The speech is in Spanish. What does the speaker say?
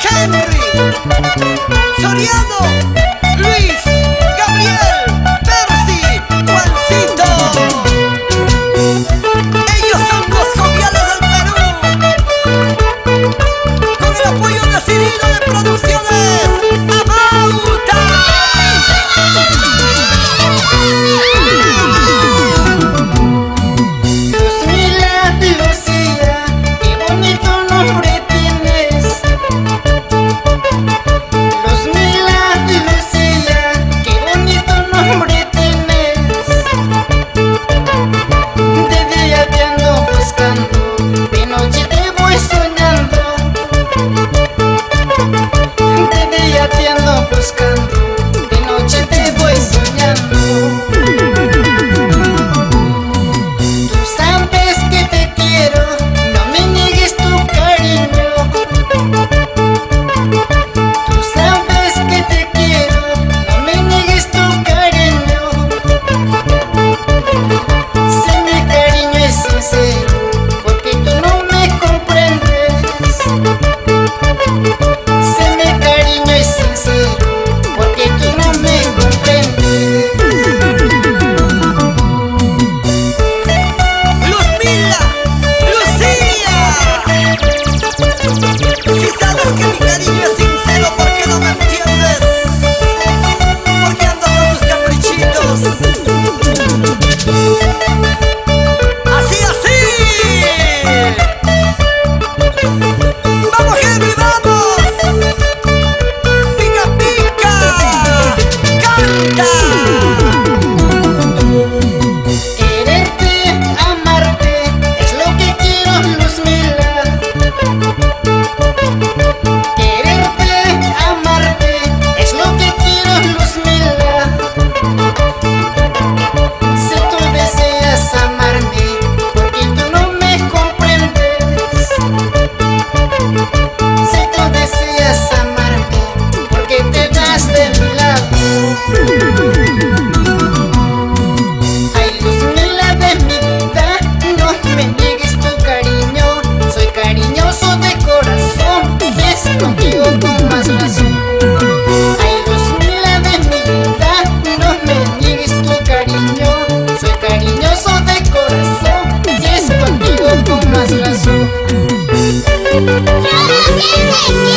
Henry, Soriano, Luis, Gabriel, Percy, Juancito. Ellos son los joviales del Perú, con el apoyo decidido de Producciones Amauta. Luzmila, Lucía, qué bonito nombre tienes. Luzmila, Lucía, qué bonito nombre tienes. De día te ando buscando, de noche te voy soñando. De día te ando buscando, de noche te voy soñando. Tú sabes que te quiero, no me niegues tu cariño. Tú sabes que te quiero, no me niegues tu cariño. Sé mi cariño es sincero, porque tú no me comprendes. Sé mi cariño es sincero, porque tú no me comprendes. Luzmila, Lucía. Si sabes que mi cariño es sincero, ¿por qué no me entiendes? Porque ando con tus caprichitos. Así, así. Vamos, Henry, vamos. Pica, pica. Canta. Quererte, amarte, es lo que quiero, Luzmila. Quererte, amarte, es lo que quiero, Luzmila. Si tú deseas amarme, porque tú no me comprendes. Si tú deseas amarme, porque te das de mi lado. Ay, Luzmila de mi vida, no me niegues tu cariño. Soy cariñoso de corazón, y es contigo con más razón. Ay, Luzmila de mi vida, no me niegues tu cariño. Soy cariñoso de corazón, y es contigo con más razón. Yo también te quiero.